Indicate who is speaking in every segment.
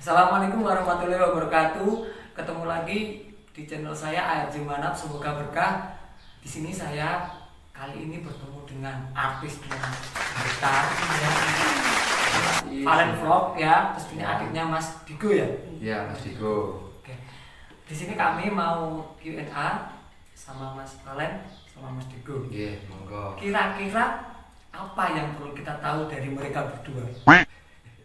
Speaker 1: Assalamualaikum warahmatullahi wabarakatuh. Ketemu lagi di channel saya ARJ Manap, semoga berkah. Di sini saya kali ini bertemu dengan artis dengan gitar ya. Valen Vlog ya, terus ini adiknya Mas Digo ya.
Speaker 2: Iya, Mas Digo.
Speaker 1: Oke. Di sini kami mau Q&A sama Mas Valen sama Mas Digo.
Speaker 2: Iya, monggo.
Speaker 1: Kira-kira apa yang perlu kita tahu dari mereka berdua?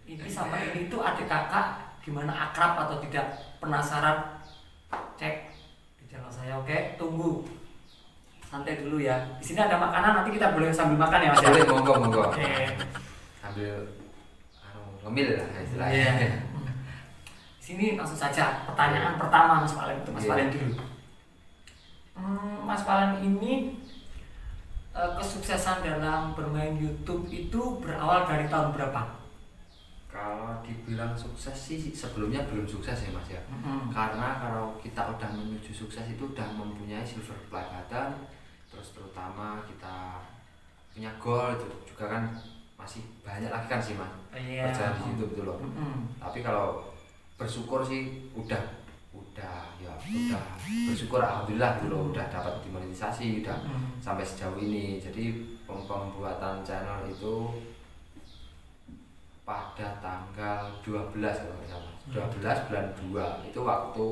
Speaker 1: Ini sama ini tuh adik kakak, gimana akrab atau tidak? Penasaran? Cek di channel saya, oke? Tunggu. Santai dulu ya. Di sini ada makanan, nanti kita boleh sambil makan ya Mas.
Speaker 2: Boleh, monggo.
Speaker 1: Oke.
Speaker 2: Sambil ngemil lah istilahnya.
Speaker 1: Iya. Di sini langsung saja pertanyaan pertama Mas Valen, untuk Mas Valen dulu. Mas Valen ini kesuksesan dalam bermain YouTube itu berawal dari tahun berapa?
Speaker 2: Kalau dibilang sukses sih sebelumnya belum sukses ya Mas ya. Karena kalau kita udah menuju sukses itu udah mempunyai silver play button, terus terutama kita punya goal itu juga kan masih banyak lagi kan sih Mas. Kerjaan di YouTube itu loh. Tapi kalau bersyukur sih udah bersyukur alhamdulillah gitu loh, udah dapat dimonetisasi, udah sampai sejauh ini. Jadi pembuatan channel itu pada tanggal 12 kalau nggak salah. 12 bulan 2 itu waktu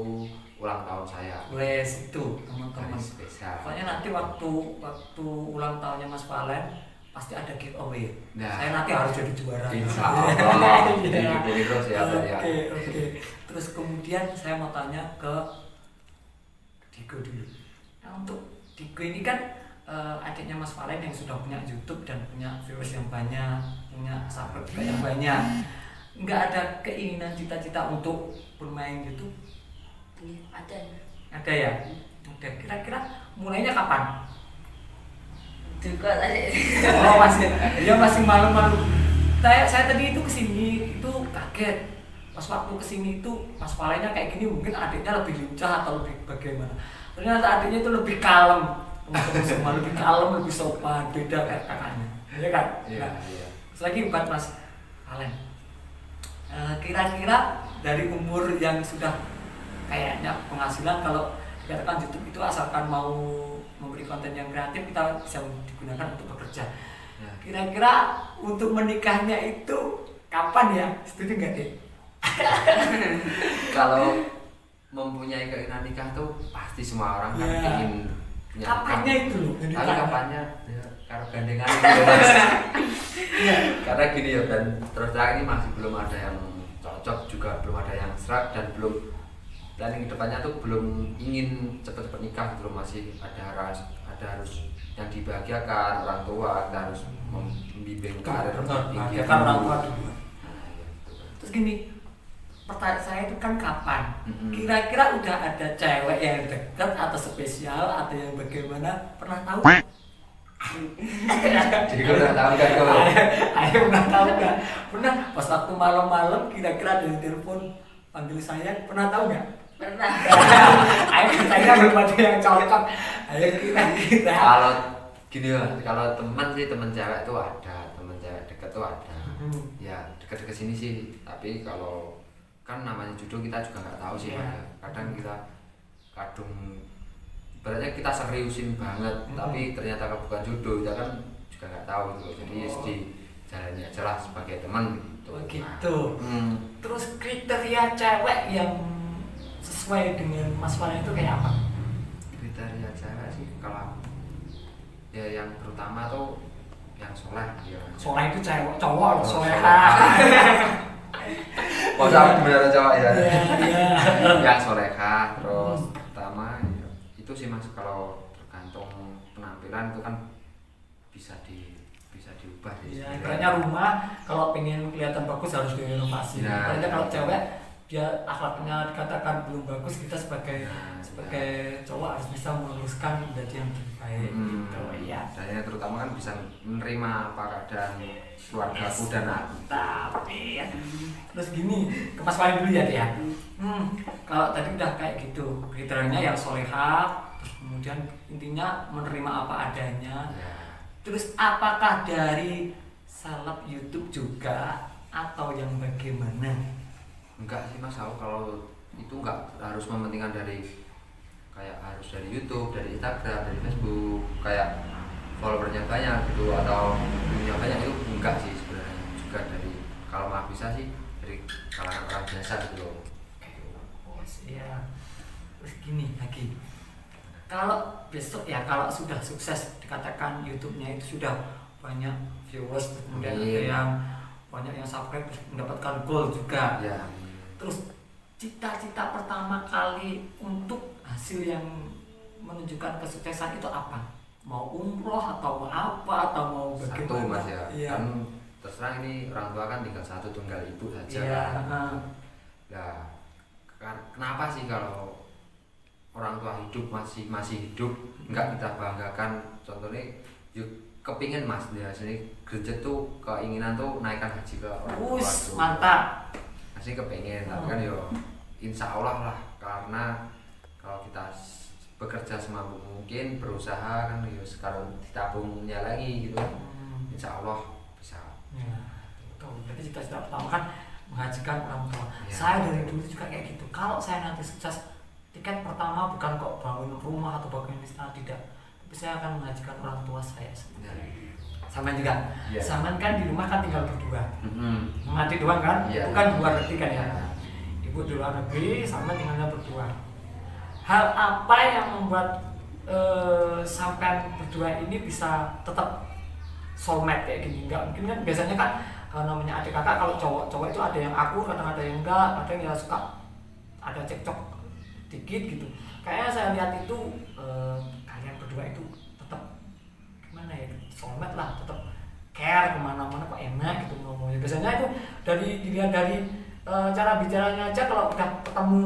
Speaker 2: ulang tahun saya.
Speaker 1: Wes itu teman-teman.
Speaker 2: Spesial.
Speaker 1: Pokoknya nanti waktu ulang tahunnya Mas Valen pasti ada giveaway.
Speaker 2: Nah,
Speaker 1: Saya nanti harus jadi juara.
Speaker 2: Insya Allah.
Speaker 1: Iya.
Speaker 2: Didukung terus ya.
Speaker 1: Oke. Terus kemudian saya mau tanya ke Digo dulu. Nah, untuk Digo ini kan adiknya Mas Valen yang sudah punya YouTube dan punya viewers yang banyak, punya sahabat yang banyak. Nggak ada keinginan cita-cita untuk bermain YouTube?
Speaker 3: Ada.
Speaker 1: Ada ya? Oke. Kira-kira mulainya kapan?
Speaker 3: Juga tadi.
Speaker 1: Oh masih, dia masih malu-malu. Saya tadi itu kesini itu kaget. Pas waktu kesini itu Mas Valennya kayak gini, mungkin adiknya lebih lincah atau lebih bagaimana. Ternyata adiknya itu lebih kalem, teman-teman semua lebih kalem, lebih sopan, beda kayak kakaknya. Iya kan?
Speaker 2: Iya.
Speaker 1: Terus lagi buat Mas Valen. Kira-kira dari umur yang sudah kayaknya penghasilan, kalau dikatakan YouTube itu asalkan mau memberi konten yang kreatif kita bisa digunakan untuk bekerja.
Speaker 2: Ya.
Speaker 1: Kira-kira untuk menikahnya itu kapan ya? Setuju nggak deh?
Speaker 2: Kalau mempunyai keinginan nikah tuh pasti semua orang kan ingin punya
Speaker 1: Kapannya
Speaker 2: nikah.
Speaker 1: itu loh?
Speaker 2: Tapi kapannya ya, karena gandengan gitu Mas. Karena gini ya, dan terus terang ini masih belum ada yang cocok juga, belum ada yang serak, dan belum planning kedepannya tuh belum ingin cepet-cepet nikah, belum, masih ada harus yang dibahagiakan orang tua, kita harus membimbing karir tinggi
Speaker 1: kan orang tua
Speaker 2: dulu.
Speaker 1: dulu.
Speaker 2: Nah, ya, gitu kan.
Speaker 1: Terus gini, pertanyaan saya itu kan kapan? Kira-kira udah ada cewek yang dekat atau spesial atau yang bagaimana? Pernah tahu?
Speaker 2: Jadi gue udah tahu kan kalau
Speaker 1: Ayo pernah tahu nggak? Pernah pas waktu malam-malam kira-kira ada yang telepon panggil saya, pernah tahu nggak?
Speaker 3: Pernah.
Speaker 1: Ayo saya belum ada yang cocok. Ayo kira-kira.
Speaker 2: kalau gini ya, kalau teman cewek tuh ada, teman cewek deket tuh ada. Ya deket-deket sini sih, tapi kalau kan namanya jodoh kita juga nggak tahu sih. Kadang kita berarti kita seriusin banget, tapi ternyata bukan jodoh, kita kan juga nggak tahu gitu. Jadi di jalannya aja lah sebagai teman gitu.
Speaker 1: Oh gitu. Terus kriteria cewek yang sesuai dengan Mas Valen itu kayak apa?
Speaker 2: Kriteria cewek sih kalau ya yang terutama tuh yang soleh ya.
Speaker 1: Soleh itu cowok loh, soleha.
Speaker 2: Masa beneran cowok ya.
Speaker 1: Iya.
Speaker 2: Yang soleha, terus pertama ya, itu sih Mas, kalau tergantung penampilan itu kan bisa diubah sih.
Speaker 1: Iya, ibaratnya rumah kalau pengen kelihatan bagus harus direnovasi.
Speaker 2: Ya.
Speaker 1: Ibaratnya kalau cewek dia akhlaknya dikatakan belum bagus, kita sebagai cowok harus bisa meluruskan menjadi yang terbaik gitu ya.
Speaker 2: Dan yang terutama kan bisa menerima apa keadaan keluargaku dan aku.
Speaker 1: Tapi ya. Terus gini, ke Mas Valen dulu ya dia. Kalau tadi udah kayak gitu, kriterianya yang soleha, terus kemudian intinya menerima apa adanya.
Speaker 2: Ya.
Speaker 1: Terus apakah dari seleb YouTube juga atau yang bagaimana?
Speaker 2: Enggak sih mas, aku kalau itu enggak harus mementingkan dari kayak harus dari YouTube, dari Instagram, dari Facebook, kayak followernya banyak gitu atau punya banyak, itu enggak sih sebenarnya. Juga dari kalau malah bisa sih dari kalangan orang biasa gitu loh.
Speaker 1: Oh iya. Terus gini lagi, kalau besok ya kalau sudah sukses dikatakan YouTube-nya itu sudah banyak viewers, kemudian ada yang banyak yang subscribe mendapatkan goal juga
Speaker 2: Ya.
Speaker 1: Terus cita-cita pertama kali untuk hasil yang menunjukkan kesuksesan itu apa? Mau umroh atau mau apa atau mau bagaimana?
Speaker 2: Satu mas ya,
Speaker 1: Iya.
Speaker 2: kan terserah ini orang tua kan tinggal satu tunggal ibu saja
Speaker 1: Iya.
Speaker 2: kan. Nah, kenapa sih kalau orang tua hidup masih hidup nggak kita banggakan? Contohnya yuk kepingin mas dia sini kerja tuh keinginan tuh naikkan haji ke orang tua tuh.
Speaker 1: Mantap.
Speaker 2: Masih kepengen, tapi kan yo insya Allah lah, karena kalau kita bekerja semampu mungkin, berusaha kan yo sekarang ditabungnya lagi gitu, insya Allah bisa.
Speaker 1: Ya, betul. Jadi cita-cita pertama kan menghajikan orang tua.
Speaker 2: Ya.
Speaker 1: Saya dari dulu juga kayak gitu. Kalau saya nanti sukses, tiket pertama bukan kok bangun rumah atau bangun istana, tidak. Tapi saya akan menghajikan orang tua saya sendiri.
Speaker 2: Ya.
Speaker 1: Sama juga.
Speaker 2: Ya.
Speaker 1: Sama kan di rumah kan tinggal berdua. Mati doang kan?
Speaker 2: Ya.
Speaker 1: Bukan luar negeri kan ya. Ibu di luar negeri, sama tinggalnya berdua. Hal apa yang membuat sampean berdua ini bisa tetap soulmate kayak gini? Enggak mungkin kan biasanya kan namanya adik kakak, kalau cowok itu ada yang akur, kadang ada yang enggak, kadang ya suka ada cekcok dikit gitu. Kayaknya saya lihat itu kalian berdua itu tetap gimana ya, soulmate lah, tetap care kemana-mana kok enak gitu ngomongnya. Biasanya itu dilihat dari cara bicaranya aja. Kalau udah ketemu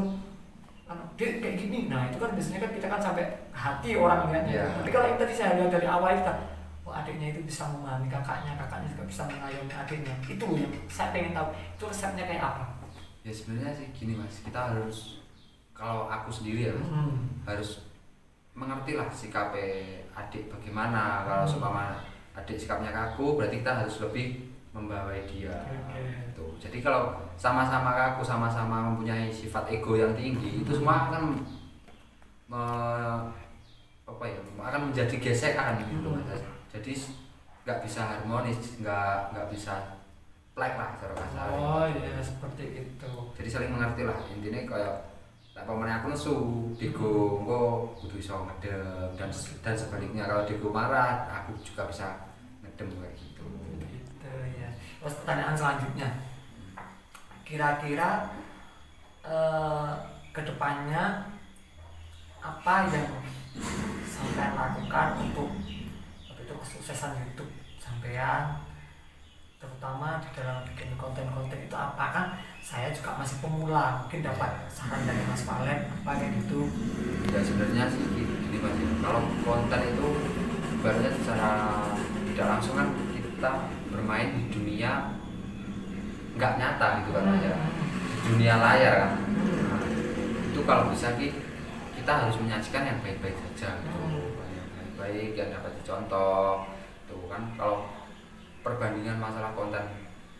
Speaker 1: dia kayak gini, nah itu kan biasanya kan kita kan sampai hati orang lihatnya.
Speaker 2: Yeah.
Speaker 1: Tapi kalau yang tadi saya lihat dari awal itu, oh adiknya itu bisa memahami kakaknya juga bisa mengayomi adiknya. Itu yang saya pengen tahu, itu resepnya kayak apa?
Speaker 2: Ya sebenarnya sih gini mas, kita harus, kalau aku sendiri ya mas, harus mengerti lah sikap adik bagaimana. Kalau seumpama adik sikapnya kaku, berarti kita harus lebih membawai dia. Tuh. Jadi kalau sama-sama kaku, sama-sama mempunyai sifat ego yang tinggi, itu semua akan akan menjadi gesekan gitu mas. Jadi nggak bisa harmonis, nggak bisa plek lah secara kasar.
Speaker 1: Oh iya, seperti itu.
Speaker 2: Jadi saling mengerti lah, intinya kayak tak pamane aku nesu, Digo engko kudu iso ngedem, dan sebaliknya kalau Digo marah, aku juga bisa ngedem kayak gitu.
Speaker 1: Gitu ya. Terus pertanyaan selanjutnya, kira-kira kedepannya apa yang sampai lakukan untuk kesuksesan YouTube sampean, terutama di dalam bikin konten-konten itu? Apakah saya juga masih pemula, mungkin dapat saran dari Mas Valen apa kayak gitu?
Speaker 2: Ya sebenarnya sih gini mas, kalau konten itu sebenarnya secara tidak langsung kan kita bermain di dunia nggak nyata gitu kan ya, di dunia layar kan. Nah, itu kalau bisa kita harus menyajikan yang baik-baik saja gitu. Yang baik yang dapat dicontoh tuh kan. Kalau perbandingan masalah konten,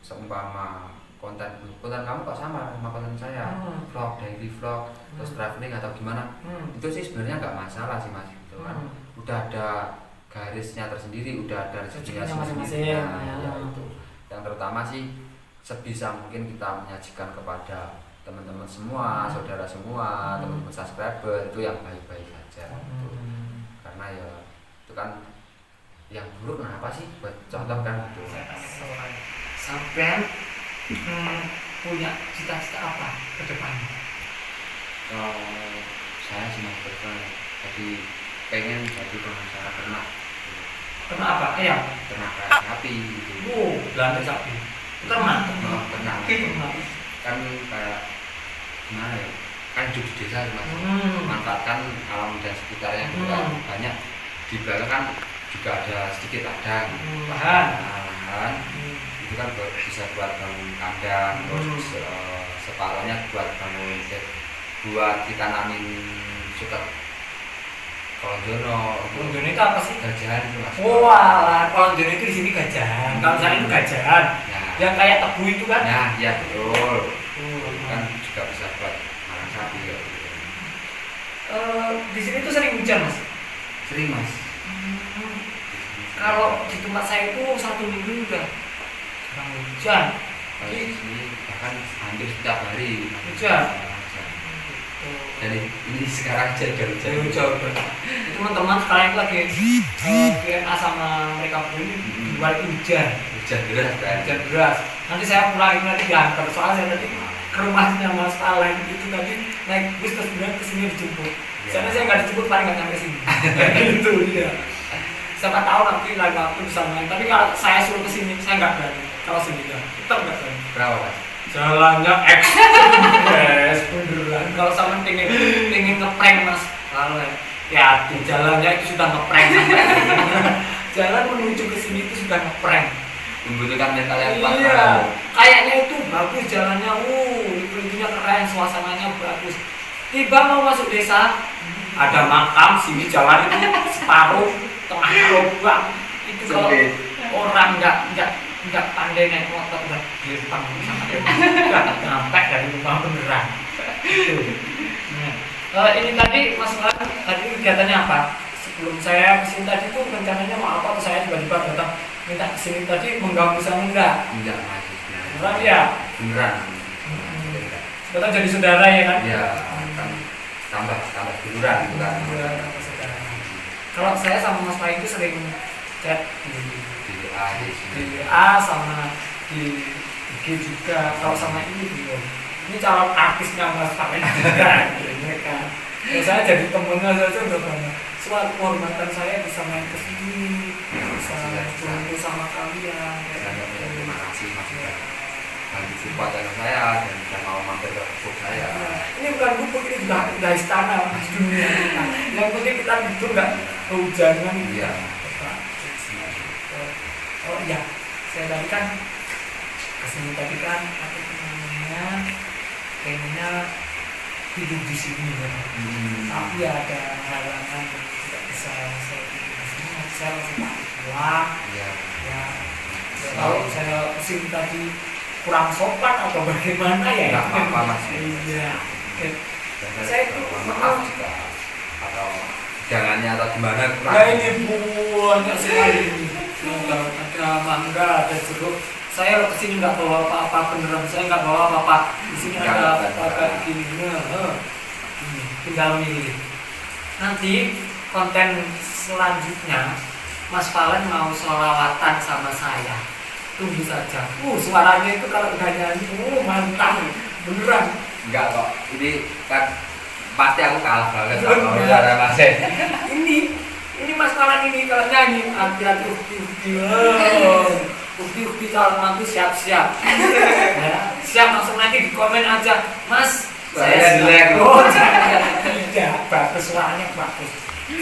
Speaker 2: seumpama konten kamu kok sama konten saya, vlog, daily vlog, terus traveling atau gimana, itu sih sebenarnya nggak masalah sih mas gitu kan. Udah ada garisnya tersendiri, udah ada rezekinya sendiri. Nah, ya itu yang terutama sih sebisa mungkin kita menyajikan kepada teman-teman semua, saudara semua, teman-teman subscriber itu yang baik-baik saja gitu. Karena ya itu kan yang buruk, nah apa sih buat contoh kan gitu.
Speaker 1: Sampai punya cita-cita apa ke depannya?
Speaker 2: Kalau saya sih mas berperan, jadi pengen jadi pengusaha ternak.
Speaker 1: Ternak apa? Ayam?
Speaker 2: Ternak kayak sapi gitu.
Speaker 1: Belanda sapi. Ternak.
Speaker 2: Ternak. Kan kayak gimana ya? Kan hidup di desa mas. Manfaatkan alam dan sekitarnya juga banyak. Di belakang kan juga ada sedikit ladang. Lahan. Itu kan bisa buat bangun kandang, terus separuhnya buat ditanamin suket kolonjono.
Speaker 1: Kolonjono itu apa sih?
Speaker 2: Gajahan itu mas.
Speaker 1: Wah, kolonjono itu di sini gajahan. Kalau saya itu gajahan.
Speaker 2: Nah
Speaker 1: Yang kayak tebu itu kan?
Speaker 2: Nah, iya betul.
Speaker 1: Oh,
Speaker 2: Kan juga bisa buat makan sapi ya.
Speaker 1: Di sini tuh sering hujan mas.
Speaker 2: Sering mas.
Speaker 1: Kalau di tempat saya itu 1 minggu udah jarang hujan.
Speaker 2: Kalau di sini bahkan hampir setiap hari
Speaker 1: Hujan.
Speaker 2: Jadi ini sekarang aja udah hujan.
Speaker 1: Jauh teman-teman sekalian lagi QNA sama mereka pun di luar itu hujan.
Speaker 2: Hujan deras kan?
Speaker 1: Hujan deras. Nanti saya pulang nanti diantar soalnya saya tadi ke rumahnya Mas Palen itu tadi naik bus terus bilang kesini dijemput. Soalnya saya nggak dijemput paling nggak sampai sini. Gitu iya. Siapa tahu nanti lain waktu bisa main. Tapi kalau saya suruh kesini saya nggak berani. Kalau sendiri tetap nggak berani.
Speaker 2: Berapa mas?
Speaker 1: Jalannya ekspres beneran. Kalau sama pengen ngeprank mas, kalau ya di jalannya itu sudah ngeprank. Jalan menuju ke sini itu sudah ngeprank.
Speaker 2: Membutuhkan mental yang kuat.
Speaker 1: Iya, kayaknya itu bagus jalannya, intinya keren, suasananya bagus. Tiba mau masuk desa, ada makam, sini jalan itu separuh, tengah lubang. Itu kalau orang nggak pandai naik motor udah dilepang sama dia, nggak nyampe dari rumah beneran. Nah, ini tadi Mas Lan, tadi kegiatannya apa? Sebelum saya kesini tadi tuh rencananya mau apa? Atau saya tiba-tiba datang minta kesini tadi mengganggu sama enggak?
Speaker 2: Enggak mas.
Speaker 1: Beneran ya?
Speaker 2: Beneran.
Speaker 1: Betul jadi saudara ya kan?
Speaker 2: Iya. Kan tambah beneran bukan?
Speaker 1: Saudara. Kalau saya sama Mas Pai itu sering chat di WA sama di IG juga. Kalau sama ini belum. Ini calon artisnya Mas Pai juga. Kan. Kalau saya jadi temennya saja udah banyak. Suatu kehormatan saya bisa main ke sini, bisa berkumpul sama kalian.
Speaker 2: Terima kasih mas. Bagi support saya dan bisa mau mampir ke gubuk saya.
Speaker 1: Ini bukan gubuk, ini juga istana mas dunia kita. Yang penting kita itu nggak kehujanan.
Speaker 2: Iya.
Speaker 1: Oh iya, saya tadi kan kesini tadi kan aku pengennya hidup di sini ya. Tapi ada halangan yang tidak bisa saya hidup di sini. Saya masih takut pulang.
Speaker 2: Iya.
Speaker 1: Ya, kalau saya kesini tadi kurang sopan atau bagaimana ya?
Speaker 2: Nggak apa-apa mas.
Speaker 1: Iya. Oke. Saya itu
Speaker 2: maaf juga atau jangannya atau gimana kurang.
Speaker 1: Nah ini banyak sekali ini. Ada mangga, ada jeruk. Saya kesini nggak bawa apa-apa beneran. Saya nggak bawa apa-apa. Di sini ada apa gini. Tinggal milih. Nanti konten selanjutnya Mas Valen mau sholawatan sama saya. Tunggu saja. Suaranya itu kalau udah nyanyi, mantap, beneran.
Speaker 2: Enggak kok. Ini kan pasti aku kalah banget sama saudara Mas.
Speaker 1: Ini Mas Valen ini kalau nyanyi hati-hati ukti calon mantu siap-siap. Ya, siap langsung nanti di komen aja, Mas. Saya
Speaker 2: jelek.
Speaker 1: Oh, tidak, bagus suaranya bagus.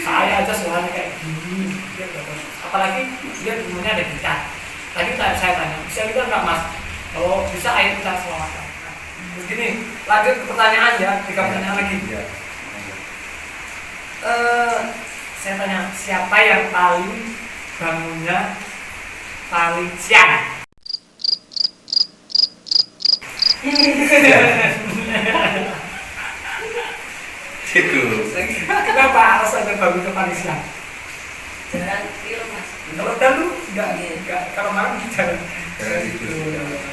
Speaker 1: Saya aja suaranya kayak gini. Apalagi dia dulunya ada gitar. Tadi saya tanya, bisa gitar nggak Mas? Kalau bisa ayo kita selawatan. Begini, lanjut ke pertanyaan ya, 3 pertanyaan lagi. Saya tanya, siapa yang paling bangunnya paling siang?
Speaker 2: Gitu.
Speaker 1: Kenapa alasannya bangunnya paling siang?
Speaker 3: Jalan kecil mas.
Speaker 1: Kalau dulu enggak, kalau malam jalan.
Speaker 2: Dari itu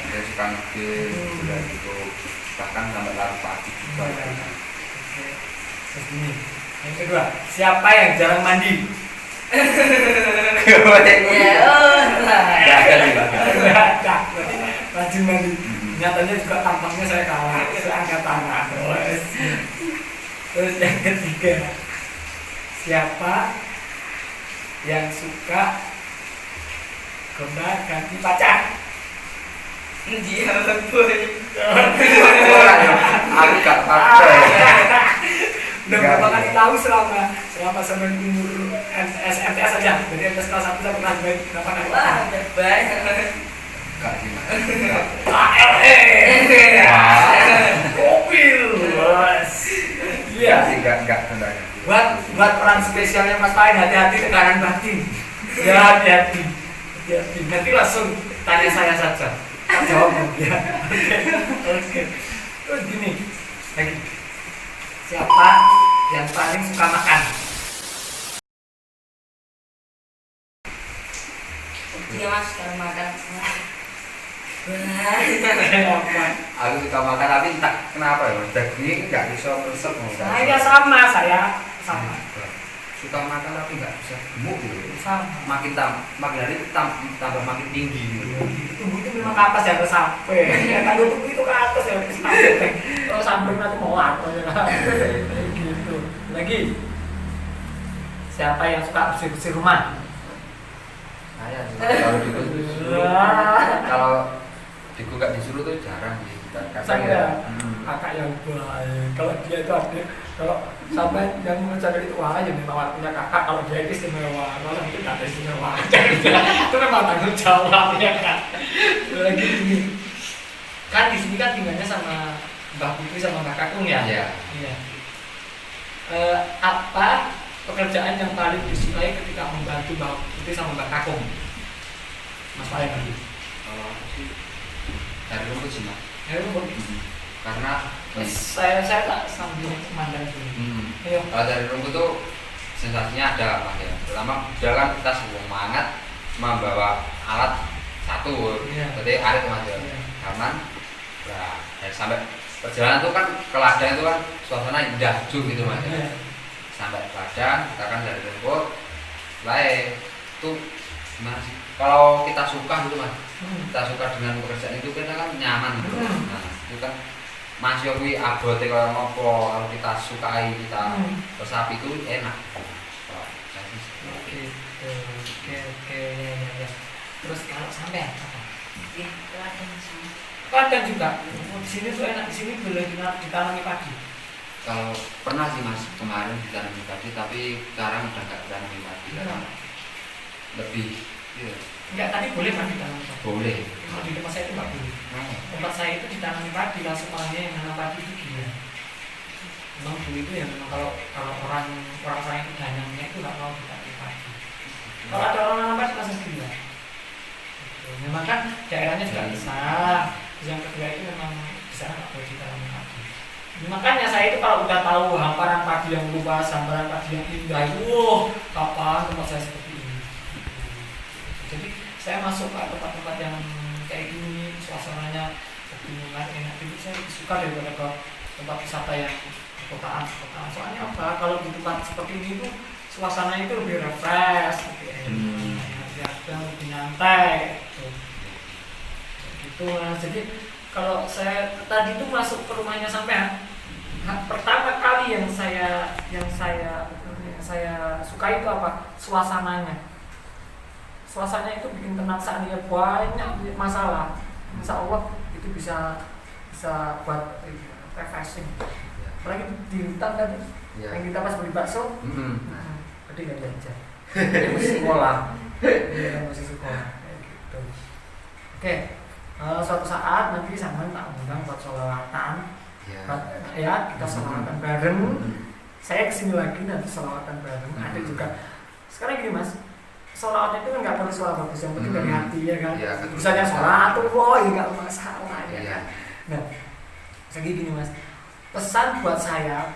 Speaker 2: dia suka ngegame dan itu bahkan sampai larut pagi juga.
Speaker 1: Oke. Terus ini, yang kedua, siapa yang jarang mandi? Rajin mandi. Nyatanya juga tampangnya saya kalah, saya angkat tangan. Terus yang ketiga, siapa yang suka gombal ganti pacar?
Speaker 3: Dia boy.
Speaker 2: Aku gak pakai.
Speaker 1: Udah berapa kali tahu selama sampai umur SMTS aja, dari MTS kelas 1 sampai kelas 2 berapa kali?
Speaker 3: Wah, udah banyak.
Speaker 2: Gak gimana.
Speaker 1: KLE. Mobil. Iya.
Speaker 2: Enggak sebenarnya.
Speaker 1: Buat peran spesialnya Mas Pain, hati-hati tekanan batin. Ya hati-hati. Nanti langsung tanya saya saja. jawab ya. Oke. Terus gini lagi, siapa yang paling suka makan?
Speaker 3: Dia mas kalau makan.
Speaker 1: Apa?
Speaker 2: Aku suka makan tapi entah kenapa ya mas, daging nggak bisa resep.
Speaker 1: Saya sama, saya sama.
Speaker 2: Suka makan tapi nggak bisa gemuk gitu.
Speaker 1: Sama.
Speaker 2: Makin hari tambah makin tinggi gitu.
Speaker 1: Tubuh itu memang ke atas ya, ke sampai. Ya kalau tubuh itu ke atas ya, ke sampai. Kalau sampai nanti mau apa ya kan? Gitu. Lagi, siapa yang suka bersih-bersih rumah?
Speaker 2: Saya kalau kalau Diku nggak disuruh tuh jarang sih.
Speaker 1: Saya kakak yang baik. Kalau dia itu ada, kalau sampai yang mencari itu wah aja memang waktunya kakak. Kalau dia itu istimewa, kalau itu tak ada istimewa. Itu memang tanggung jawab ya kan. Lagi ini kan di sini kan tinggalnya sama Mbak Putri sama Mbak Kakung ya.
Speaker 2: Iya.
Speaker 1: Iya. Apa pekerjaan yang paling disukai ketika membantu Mbak Putri sama Mbak Kakung? Mas paling lagi.
Speaker 2: Kalau aku sih dari rumput sih mas. Karena
Speaker 1: Saya tak sambil memandang dulu. Ayo.
Speaker 2: kalau dari rumput tuh sensasinya ada mas ya. Pertama dia kan kita semangat membawa alat satu, jadi arit mas ya. Aman. Nah, sampai perjalanan tuh kan ke ladang itu kan suasana indah gitu mas ya. Sampai ladang kita kan dari rumput, tuh gimana sih? Kalau kita suka gitu mas, kita suka dengan pekerjaan itu kita kan nyaman gitu. Nah itu kan Mas Yogi abote kalau ngopo, kalau kita sukai kita resapi itu enak.
Speaker 1: Oke, ya. Terus kalau sampai apa? Ladang juga. Di sini tuh enak, di sini boleh ditanami padi.
Speaker 2: Kalau pernah sih mas kemarin ditanami padi, tapi sekarang udah nggak ditanami padi karena lebih. Iya.
Speaker 1: Enggak, tadi boleh padi ditanami padi.
Speaker 2: Boleh.
Speaker 1: Kalau di tempat saya itu nggak boleh. Tempat saya itu ditanami padi, langsung orangnya yang nanam padi itu dia. Memang dulu itu ya memang kalau orang saya itu dananya itu nggak mau ditanami padi. Kalau ada orang nanam padi langsung dia. Memang kan daerahnya juga bisa. Yang kedua itu memang bisa nggak boleh ditanami padi. Makanya saya itu kalau udah tahu hamparan padi yang luas, hamparan padi yang indah, kapan tempat saya seperti ini. Jadi saya masuk ke tempat-tempat yang kayak gini, suasananya pegunungan enak itu saya lebih suka daripada ke tempat wisata yang kotaan. Soalnya apa? Kalau di tempat seperti ini tuh suasananya itu lebih refresh, lebih enak, lebih nyantai. Gitu. Jadi kalau saya tadi tuh masuk ke rumahnya sampean, pertama kali yang saya suka itu apa? Suasananya. Suasananya itu bikin tenang, seandainya banyak masalah, insya Allah itu bisa buat refreshing. Apalagi di hutan tadi, yang kita pas beli bakso, tadi nggak diajak, dia masih sekolah, gitu. Oke, suatu saat nanti sama tak undang buat sholawatan, ya kita sholawatan bareng. Saya kesini lagi nanti sholawatan bareng. Ada juga. Sekarang gini mas. Sholawatnya itu kan nggak perlu suara bagus, yang penting dari hati ya kan. Misalnya sholat tuh, ya nggak masalah ya kan. Nah, segi gini mas, pesan buat saya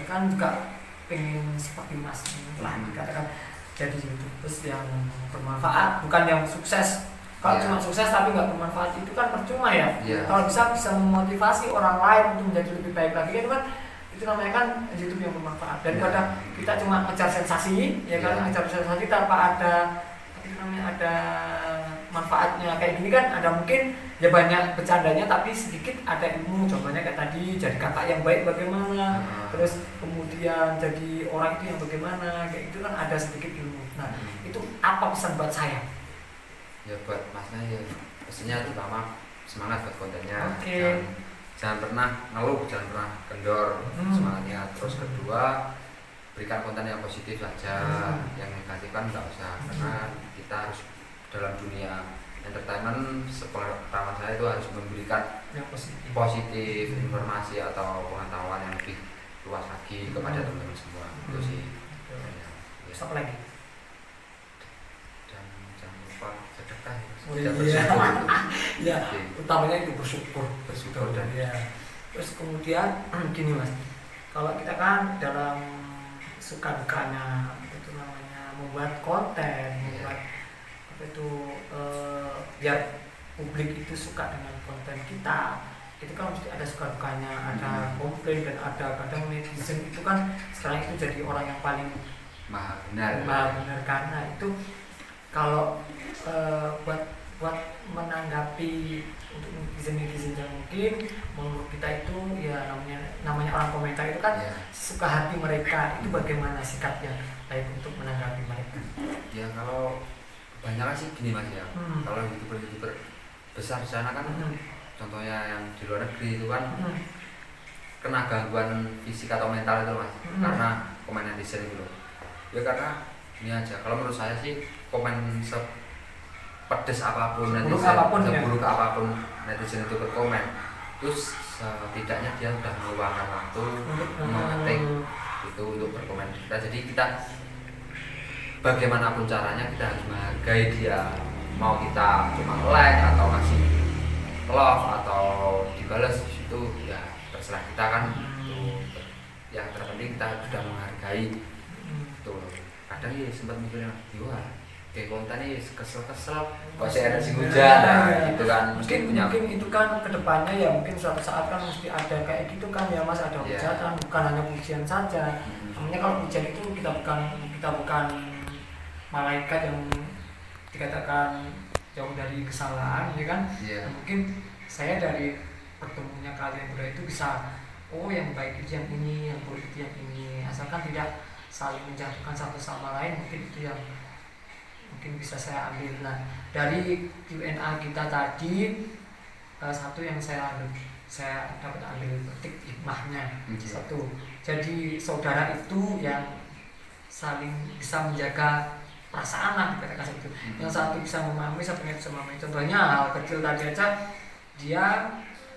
Speaker 1: kan juga pengen seperti mas lah dikatakan jadi YouTubers yang bermanfaat, bukan yang sukses. Kalau cuma sukses tapi nggak bermanfaat itu kan percuma ya. Kalau bisa memotivasi orang lain untuk menjadi lebih baik lagi itu kan. Itu namanya kan YouTube yang bermanfaat. Daripada kita cuma ngejar sensasi, ya kan, ngejar sensasi tanpa ada manfaatnya. Kayak gini kan ada mungkin ya banyak bercandanya tapi sedikit ada ilmu. Contohnya kayak tadi jadi kakak yang baik bagaimana, terus kemudian jadi orang itu yang bagaimana, kayak itu kan ada sedikit ilmu. Nah itu apa pesan buat saya?
Speaker 2: Ya buat masnya ya pastinya terutama semangat buat kontennya. Jangan pernah ngeluh, jangan pernah kendor semangatnya. Terus kedua, berikan konten yang positif saja, yang negatif kan nggak usah, karena kita harus dalam dunia entertainment sepengetahuan saya itu harus memberikan
Speaker 1: yang
Speaker 2: positif informasi atau pengetahuan yang lebih luas lagi kepada teman-teman semua. Itu sih.
Speaker 1: Apa lagi?
Speaker 2: Dan jangan lupa sedekah ya.
Speaker 1: Oh,
Speaker 2: ya
Speaker 1: iya.
Speaker 2: bersyukur itu.
Speaker 1: Ya,
Speaker 2: Oke.
Speaker 1: utamanya itu bersyukur.
Speaker 2: Dan
Speaker 1: Ya. Terus kemudian gini Mas, kalau kita kan dalam suka dukanya itu namanya membuat konten, membuat apa itu biar publik itu suka dengan konten kita, itu kan mesti ada suka dukanya, ada komplain dan ada kadang netizen itu kan sekarang itu jadi orang yang paling
Speaker 2: maha benar.
Speaker 1: karena itu kalau buat menanggapi untuk netizen yang mungkin menurut kita itu ya namanya orang komentar itu kan suka hati mereka, itu bagaimana sikapnya baik untuk menanggapi mereka?
Speaker 2: Ya kalau kebanyakan sih gini Mas ya, kalau youtuber besar di sana kan contohnya yang di luar negeri itu kan kena gangguan fisik atau mental itu Mas, karena komen netizen itu loh. Ya karena ini aja, kalau menurut saya sih komen pedes apapun netizen, seburuk apapun netizen itu berkomen, terus setidaknya dia sudah meluangkan waktu mengetik itu untuk berkomen kita. Jadi kita bagaimanapun caranya kita harus menghargai dia, mau kita cuma like atau kasih love atau dibalas itu ya terserah kita kan. Itu yang terpenting kita sudah menghargai. Tuh kadang ya sempat mikirnya kayak konten ini kesel-kesel kok saya ada si hujan gitu kan.
Speaker 1: Mungkin itu kan kedepannya ya mungkin suatu saat kan mesti ada kayak gitu kan ya Mas, ada hujatan, bukan hanya pujian saja. Namanya kalau pujian itu kita bukan malaikat yang dikatakan jauh dari kesalahan ya kan. Mungkin saya dari pertemuannya kalian berdua itu bisa yang baik itu yang ini, yang buruk itu yang ini, asalkan tidak saling menjatuhkan satu sama lain, mungkin itu yang mungkin bisa saya ambil. Nah dari Q&A kita tadi satu yang saya dapat ambil petik hikmahnya satu, jadi saudara itu yang saling bisa menjaga perasaan lah katakan itu. Yang satu bisa memahami, satunya bisa memahami. Contohnya hal kecil tadi aja, dia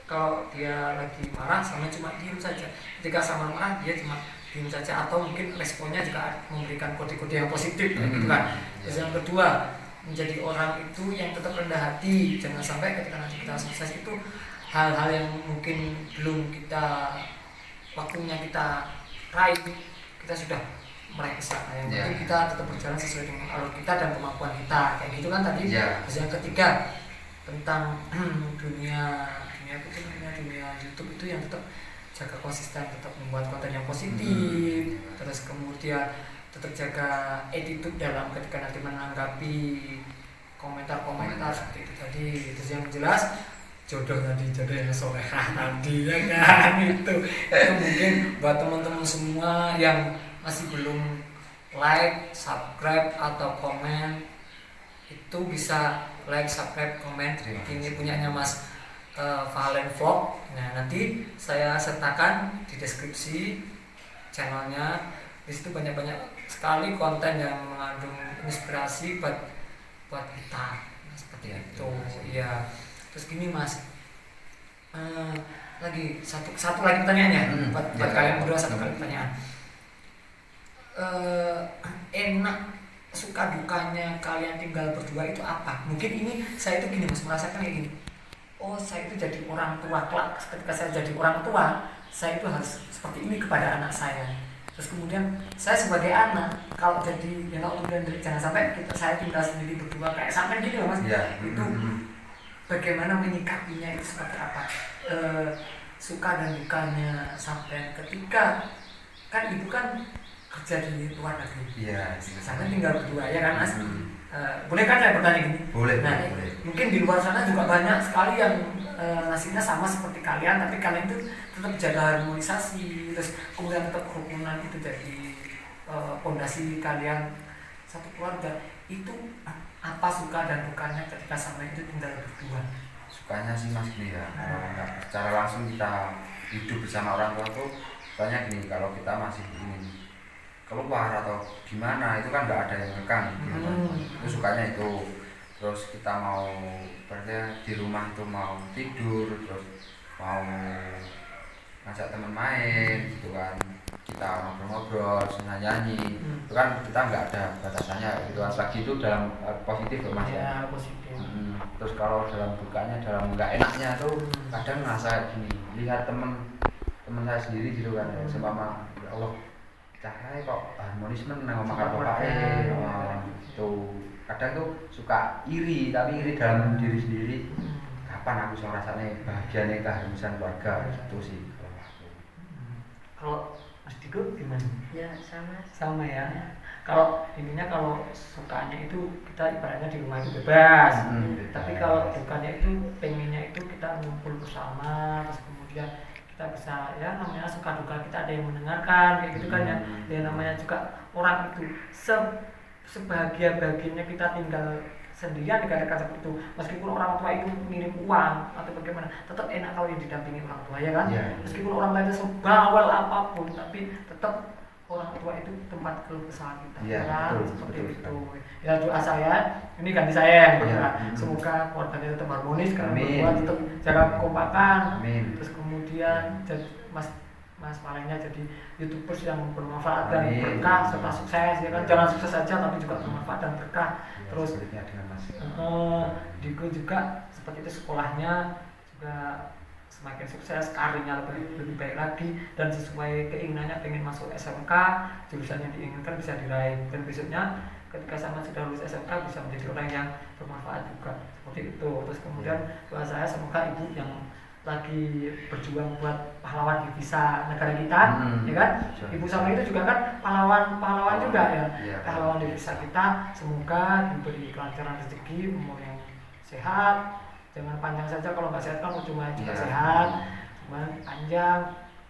Speaker 1: kalau dia lagi marah sama cuma diem saja, ketika sama marah dia cuma diem saja, atau mungkin responnya juga memberikan kode-kode yang positif gitu kan. Terus yang kedua, menjadi orang itu yang tetap rendah hati, jangan sampai ketika nanti kita sukses itu hal-hal yang mungkin belum waktunya kita raih, kita sudah meraih kesana. Yang penting kita tetap berjalan sesuai dengan alur kita dan kemampuan kita, kayak gitu kan tadi. Terus yang ketiga tentang dunia YouTube itu yang tetap jaga konsisten, tetap membuat konten yang positif, terus kemudian tetap jaga attitude dalam ketika nanti menanggapi komentar seperti itu tadi. Terus yang jelas jodoh yang solehah tadi ya kan. itu mungkin buat teman-teman semua yang masih belum like, subscribe atau komen, itu bisa like, subscribe, komen. Ini punyanya Mas Valen Vlog. Nah nanti saya sertakan di deskripsi channelnya. Di situ banyak sekali konten yang mengandung inspirasi buat kita. Seperti itu. Ya. Terus gini Mas, lagi satu lagi pertanyaannya buat kalian berdua, satu kali pertanyaan. Enak suka dukanya kalian tinggal berdua itu apa? Mungkin ini saya itu gini Mas, merasakan kayak gini. Saya itu jadi orang tua kelak, ketika saya jadi orang tua, saya itu harus seperti ini kepada anak saya. Terus kemudian saya sebagai anak, kalau jadi jangan sampai saya tinggal sendiri berdua kayak sampai gini loh Mas. Itu bagaimana menyikapinya itu seperti apa? Suka dan dukanya sampai ketika kan ibu kan kerja di luar negeri. Sampai tinggal berdua ya kan Mas? Boleh kan saya bertanya gini?
Speaker 2: Boleh.
Speaker 1: Mungkin di luar sana juga banyak sekali yang nasibnya sama seperti kalian, tapi kalian itu tetap jaga harmonisasi, terus kemudian tetap kerukunan itu jadi fondasi kalian satu keluarga. Itu apa suka dan dukanya ketika sama itu tinggal berdua?
Speaker 2: Sukanya sih Mas gini ya, kalau nggak secara langsung kita hidup bersama orang tua tuh banyak nih, kalau kita masih ingin keluar atau gimana itu kan nggak ada yang ngekang gitu kan. Itu sukanya itu. Terus kita mau berarti di rumah tuh mau tidur, terus mau ngajak teman main gitu kan, kita ngobrol-ngobrol, nyanyi, itu kan kita nggak ada batasannya gitu kan. Selagi itu dalam positif loh Mas ya.
Speaker 1: Positif.
Speaker 2: Terus kalau dalam dukanya, dalam nggak enaknya tuh kadang ngerasa gini, lihat temen saya sendiri gitu kan, seumpama ya Allah caranya kok harmonis nang makan bapake, tuh kadang tuh suka iri, tapi iri dalam diri sendiri. Kapan aku bisa rasanya bahagianya keharmonisan keluarga itu sih kalau aku.
Speaker 1: Kalau Mas Diko gimana?
Speaker 3: Ya sama.
Speaker 1: Sama ya. Kalau ininya kalau sukanya itu kita ibaratnya di rumah itu bebas. Tapi kalau dukanya itu pengennya itu kita ngumpul bersama, terus kemudian kita bisa ya namanya suka duka kita ada yang mendengarkan kayak gitu kan ya. Dan namanya juga orang itu sebahagia-bahagianya kita tinggal sendirian dikatakan seperti itu, meskipun orang tua itu ngirim uang atau bagaimana, tetap enak kalau yang didampingi orang tua ya kan. Meskipun orang tua itu sebawel apapun, tapi tetap orang tua itu tempat keluh kesah kita kan, seperti itu. Ya doa saya, ini ganti saya semoga keluarganya tetap harmonis, karena berdua tetap jaga kekompakan. Terus kemudian Mas Palengnya jadi YouTubers yang bermanfaat dan berkah serta sukses ya kan. Jangan sukses saja tapi juga bermanfaat dan berkah. Terus Diko juga seperti itu, sekolahnya juga semakin sukses, karirnya lebih baik lagi dan sesuai keinginannya pengen masuk SMK, jurusan yang diinginkan bisa diraih, dan besoknya ketika sama sudah lulus SMK bisa menjadi orang yang bermanfaat juga seperti itu. Terus kemudian doa saya semoga ibu yang lagi berjuang buat pahlawan devisa negara kita, ya kan? Ibu sama itu juga kan pahlawan juga ya, pahlawan devisa kita. Semoga diberi kelancaran rezeki, umur yang sehat, jangan panjang saja, kalau nggak sehat kan cuma juga sehat, cuma panjang,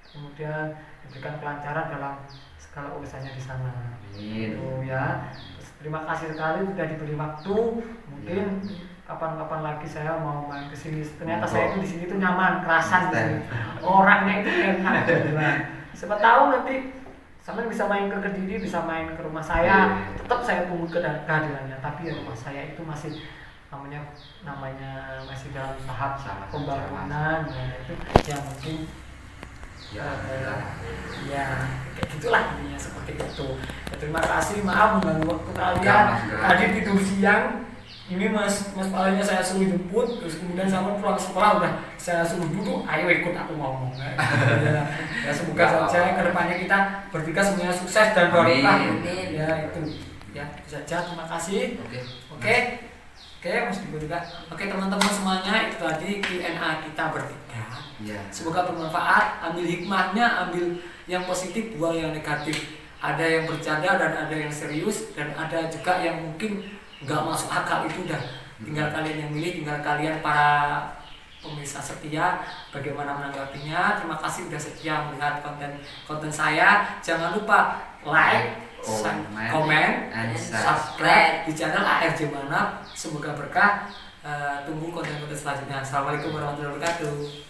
Speaker 1: kemudian diberikan kelancaran dalam segala urusannya di sana. Itu ya. Terima kasih sekali sudah diberi waktu. Mungkin kapan-kapan lagi saya mau main ke sini. Ternyata saya itu di sini tuh nyaman, kerasan di sini. Orangnya itu enak. Siapa tahu nanti sampai bisa main ke Kediri, bisa main ke rumah saya. Tetap saya tunggu kehadirannya. Tapi ya rumah saya itu masih namanya masih dalam tahap pembangunan. Ya, itu yang mungkin ya kayak gitulah intinya seperti itu. Ya, terima kasih, maaf mengganggu waktu kalian. Tadi tidur siang. Ini Mas Palenya saya suruh jemput, terus kemudian sama pulang sekolah udah saya suruh duduk, ayo ikut aku ngomong. Ya semoga saja kedepannya kita bertiga semuanya sukses dan berkah. Ya itu saja. Terima kasih. Oke, Mas Diko juga. Oke teman-teman semuanya, itu tadi Q&A kita bertiga. Semoga bermanfaat. Ambil hikmahnya, ambil yang positif, buang yang negatif. Ada yang bercanda dan ada yang serius, dan ada juga yang mungkin nggak masuk akal. Itu udah tinggal kalian yang milih, tinggal kalian para pemirsa setia bagaimana menanggapinya. Terima kasih sudah setia melihat konten saya. Jangan lupa like, comment, and subscribe di channel ARJ Manap. Semoga berkah. Tunggu konten-konten selanjutnya. Assalamualaikum warahmatullahi wabarakatuh.